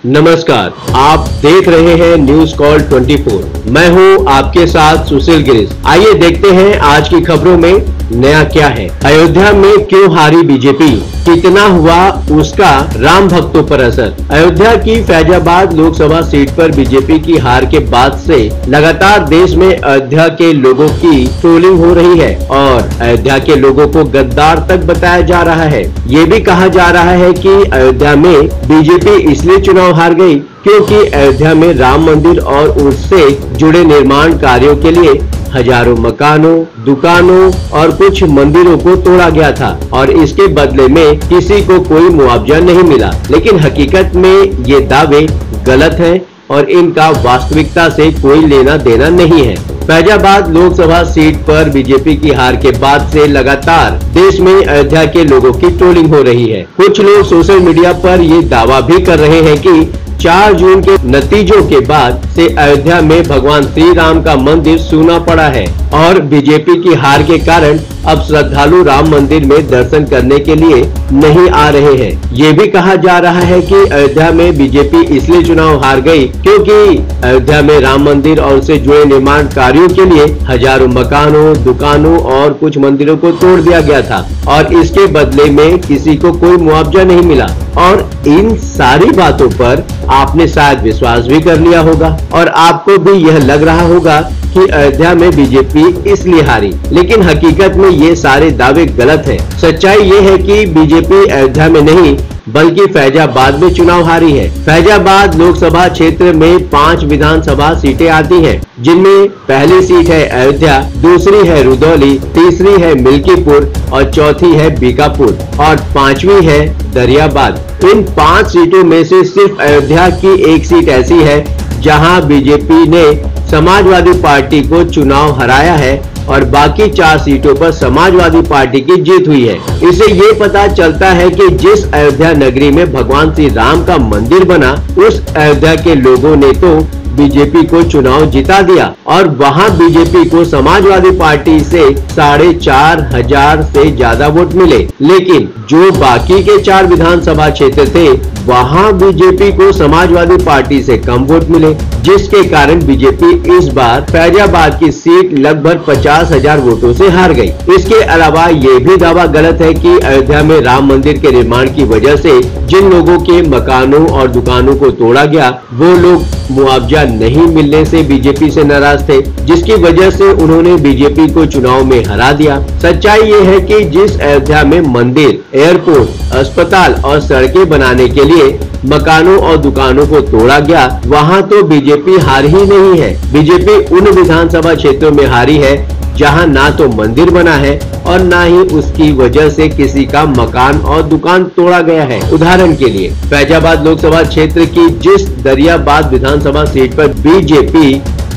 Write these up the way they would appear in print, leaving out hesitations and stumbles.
नमस्कार, आप देख रहे हैं न्यूज कॉल 24। मैं हूं आपके साथ सुशील गिरीश। आइए देखते हैं आज की खबरों में नया क्या है। अयोध्या में क्यों हारी बीजेपी, कितना हुआ उसका राम भक्तों पर असर। अयोध्या की फैजाबाद लोकसभा सीट पर बीजेपी की हार के बाद से लगातार देश में अयोध्या के लोगों की ट्रोलिंग हो रही है और अयोध्या के लोगों को गद्दार तक बताया जा रहा है। ये भी कहा जा रहा है कि अयोध्या में बीजेपी इसलिए चुनाव हार गई क्योंकि अयोध्या में राम मंदिर और उससे जुड़े निर्माण कार्यों के लिए हजारों मकानों, दुकानों और कुछ मंदिरों को तोड़ा गया था और इसके बदले में किसी को कोई मुआवजा नहीं मिला। लेकिन हकीकत में ये दावे गलत हैं और इनका वास्तविकता से कोई लेना देना नहीं है। फैजाबाद लोकसभा सीट पर बीजेपी की हार के बाद से लगातार देश में अयोध्या के लोगों की ट्रोलिंग हो रही है। कुछ लोग सोशल मीडिया पर ये दावा भी कर रहे हैं कि 4 जून के नतीजों के बाद से अयोध्या में भगवान श्री राम का मंदिर सूना पड़ा है और बीजेपी की हार के कारण अब श्रद्धालु राम मंदिर में दर्शन करने के लिए नहीं आ रहे हैं। ये भी कहा जा रहा है कि अयोध्या में बीजेपी इसलिए चुनाव हार गई क्योंकि अयोध्या में राम मंदिर और उससे जुड़े निर्माण कार्यों के लिए हजारों मकानों, दुकानों और कुछ मंदिरों को तोड़ दिया गया था और इसके बदले में किसी को कोई मुआवजा नहीं मिला। और इन सारी बातों पर आपने शायद विश्वास भी कर लिया होगा और आपको भी यह लग रहा होगा कि अयोध्या में बीजेपी इसलिए हारी। लेकिन हकीकत में ये सारे दावे गलत हैं। सच्चाई ये है कि बीजेपी अयोध्या में नहीं बल्कि फैजाबाद में चुनाव हारी है। फैजाबाद लोकसभा क्षेत्र में 5 विधानसभा सीटें आती हैं, जिनमें पहली सीट है अयोध्या, दूसरी है रुदौली, तीसरी है मिल्कीपुर और चौथी है बीकापुर और 5वीं है दरियाबाद। इन 5 सीटों में से सिर्फ अयोध्या की एक सीट ऐसी है जहां बीजेपी ने समाजवादी पार्टी को चुनाव हराया है और बाकी 4 सीटों पर समाजवादी पार्टी की जीत हुई है। इससे ये पता चलता है कि जिस अयोध्या नगरी में भगवान श्री राम का मंदिर बना, उस अयोध्या के लोगों ने तो बीजेपी को चुनाव जिता दिया और वहां बीजेपी को समाजवादी पार्टी से 4,500 से ज्यादा वोट मिले। लेकिन जो बाकी के 4 विधानसभा क्षेत्र थे, वहां बीजेपी को समाजवादी पार्टी से कम वोट मिले, जिसके कारण बीजेपी इस बार फैजाबाद की सीट लगभग 50,000 वोटों से हार गई। इसके अलावा ये भी दावा गलत है कि अयोध्या में राम मंदिर के निर्माण की वजह से जिन लोगों के मकानों और दुकानों को तोड़ा गया, वो लोग मुआवजा नहीं मिलने से बीजेपी से नाराज थे, जिसकी वजह से उन्होंने बीजेपी को चुनाव में हरा दिया। सच्चाई ये है कि जिस अयोध्या में मंदिर, एयरपोर्ट, अस्पताल और सड़कें बनाने के लिए मकानों और दुकानों को तोड़ा गया, वहां तो बीजेपी हार ही नहीं है। बीजेपी उन विधानसभा क्षेत्रों में हारी है जहां ना तो मंदिर बना है और ना ही उसकी वजह से किसी का मकान और दुकान तोड़ा गया है। उदाहरण के लिए फैजाबाद लोकसभा क्षेत्र की जिस दरियाबाद विधानसभा सीट पर बीजेपी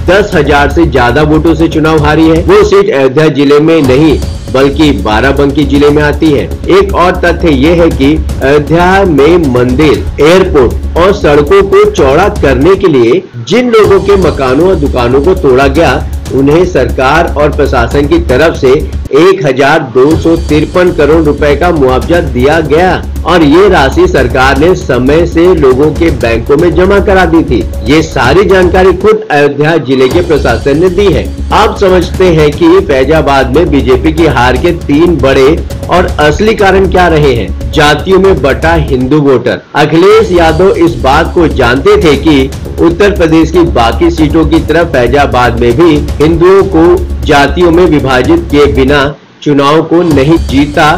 10,000 से ज्यादा वोटों से चुनाव हारी है, वो सीट अयोध्या जिले में नहीं बल्कि बाराबंकी जिले में आती है। एक और तथ्य ये है कि अयोध्या में मंदिर, एयरपोर्ट और सड़कों को चौड़ा करने के लिए जिन लोगों के मकानों और दुकानों को तोड़ा गया, उन्हें सरकार और प्रशासन की तरफ से 1,253 करोड़ रुपए का मुआवजा दिया गया और ये राशि सरकार ने समय से लोगों के बैंकों में जमा करा दी थी। ये सारी जानकारी खुद अयोध्या जिले के प्रशासन ने दी है। आप समझते हैं कि फैजाबाद में बीजेपी की हार के 3 बड़े और असली कारण क्या रहे हैं। जातियों में बटा हिंदू वोटर। अखिलेश यादव इस बात को जानते थे कि उत्तर प्रदेश की बाकी सीटों की तरफ फैजाबाद में भी हिंदुओं को जातियों में विभाजित किए बिना चुनाव को नहीं जीता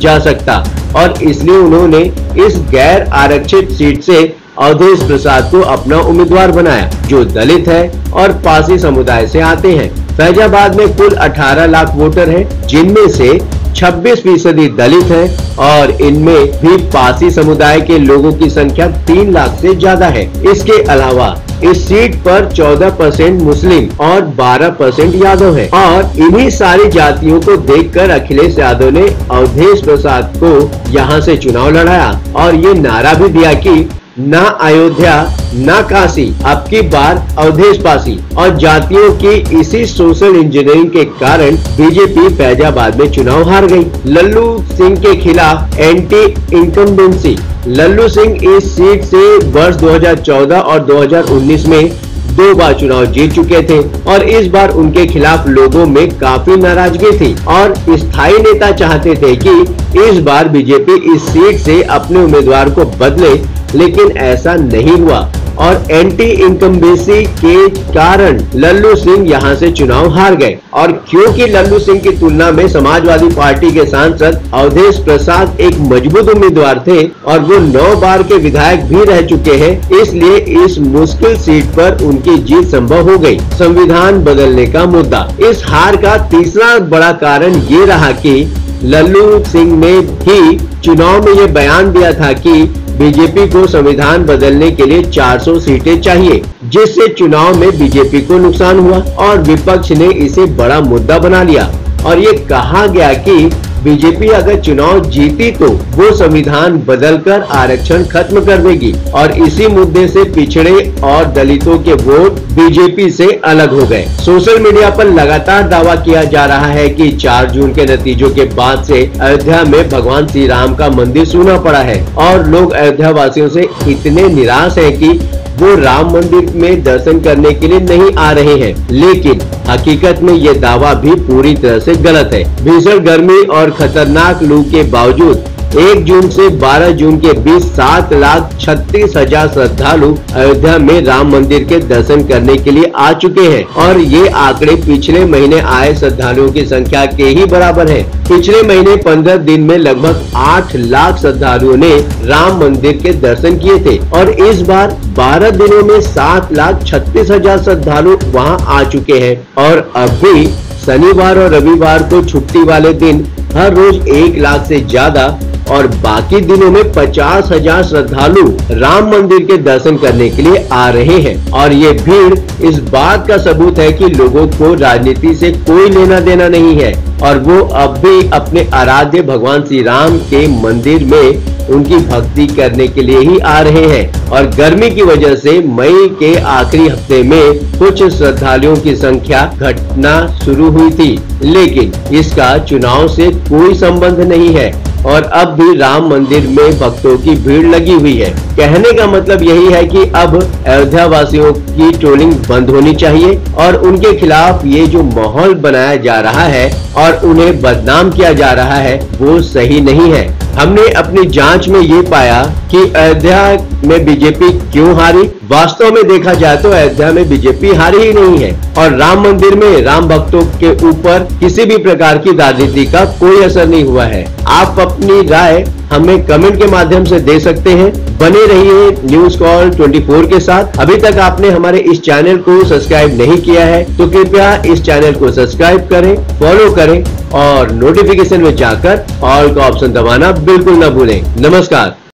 जा सकता और इसलिए उन्होंने इस गैर आरक्षित सीट से अवधेश प्रसाद को अपना उम्मीदवार बनाया, जो दलित है और पासी समुदाय से आते हैं। फैजाबाद में कुल 18 लाख वोटर हैं, जिनमें से 26% दलित हैं और इनमें भी पासी समुदाय के लोगों की संख्या 3 लाख से ज्यादा है। इसके अलावा इस सीट पर 14% मुस्लिम और 12% यादव हैं और इन्हीं सारी जातियों को देखकर अखिलेश यादव ने अवधेश प्रसाद को यहां से चुनाव लड़ाया और ये नारा भी दिया कि ना अयोध्या ना काशी, अब की बार अवधेश पासी। और जातियों की इसी सोशल इंजीनियरिंग के कारण बीजेपी फैजाबाद में चुनाव हार गई। लल्लू सिंह के खिलाफ एंटी इनकम्बेंसी। लल्लू सिंह इस सीट से वर्ष 2014 और 2019 में 2 बार चुनाव जीत चुके थे और इस बार उनके खिलाफ लोगों में काफी नाराजगी थी और स्थायी नेता चाहते थे कि इस बार बीजेपी इस सीट से अपने उम्मीदवार को बदले, लेकिन ऐसा नहीं हुआ और एंटी इनकम्बेंसी के कारण लल्लू सिंह यहां से चुनाव हार गए। और क्योंकि लल्लू सिंह की तुलना में समाजवादी पार्टी के सांसद अवधेश प्रसाद एक मजबूत उम्मीदवार थे और वो 9 बार के विधायक भी रह चुके हैं, इसलिए इस मुश्किल सीट पर उनकी जीत संभव हो गई। संविधान बदलने का मुद्दा। इस हार का तीसरा बड़ा कारण ये रहा कि लल्लू सिंह ने भी चुनाव में ये बयान दिया था कि बीजेपी को संविधान बदलने के लिए 400 सीटें चाहिए, जिससे चुनाव में बीजेपी को नुकसान हुआ और विपक्ष ने इसे बड़ा मुद्दा बना लिया और ये कहा गया कि बीजेपी अगर चुनाव जीती तो वो संविधान बदलकर आरक्षण खत्म कर देगी और इसी मुद्दे से पिछड़े और दलितों के वोट बीजेपी से अलग हो गए। सोशल मीडिया पर लगातार दावा किया जा रहा है कि 4 जून के नतीजों के बाद से अयोध्या में भगवान श्री राम का मंदिर सूना पड़ा है और लोग अयोध्या वासियों से इतने निराश हैं कि वो राम मंदिर में दर्शन करने के लिए नहीं आ रहे हैं, लेकिन हकीकत में ये दावा भी पूरी तरह से गलत है। भीषण गर्मी और खतरनाक लू के बावजूद 1 जून से 12 जून के बीच 7,36,000 श्रद्धालु अयोध्या में राम मंदिर के दर्शन करने के लिए आ चुके हैं और ये आंकड़े पिछले महीने आए श्रद्धालुओं की संख्या के ही बराबर है। पिछले महीने 15 दिन में लगभग 8 लाख श्रद्धालुओं ने राम मंदिर के दर्शन किए थे और इस बार 12 दिनों में 7,36,000 श्रद्धालु वहां आ चुके हैं और अब भी शनिवार और रविवार को छुट्टी वाले दिन हर रोज 1 लाख से ज्यादा और बाकी दिनों में 50,000 श्रद्धालु राम मंदिर के दर्शन करने के लिए आ रहे हैं और ये भीड़ इस बात का सबूत है कि लोगों को राजनीति से कोई लेना देना नहीं है और वो अब भी अपने आराध्य भगवान श्री राम के मंदिर में उनकी भक्ति करने के लिए ही आ रहे हैं। और गर्मी की वजह से मई के आखिरी हफ्ते में कुछ श्रद्धालुओं की संख्या घटना शुरू हुई थी, लेकिन इसका चुनाव से कोई संबंध नहीं है और अब भी राम मंदिर में भक्तों की भीड़ लगी हुई है। कहने का मतलब यही है कि अब अयोध्या वासियों की ट्रोलिंग बंद होनी चाहिए और उनके खिलाफ ये जो माहौल बनाया जा रहा है और उन्हें बदनाम किया जा रहा है वो सही नहीं है। हमने अपनी जांच में ये पाया कि अयोध्या में बीजेपी क्यों हारी। वास्तव में देखा जाए तो अयोध्या में बीजेपी हारी ही नहीं है और राम मंदिर में राम भक्तों के ऊपर किसी भी प्रकार की राजनीति का कोई असर नहीं हुआ है। आप अपनी राय हमें कमेंट के माध्यम से दे सकते हैं। बने रहिए न्यूज कॉल 24 के साथ। अभी तक आपने हमारे इस चैनल को सब्सक्राइब नहीं किया है तो कृपया इस चैनल को सब्सक्राइब करें, फॉलो करें और नोटिफिकेशन में जाकर ऑल का ऑप्शन दबाना बिल्कुल न भूलें। नमस्कार।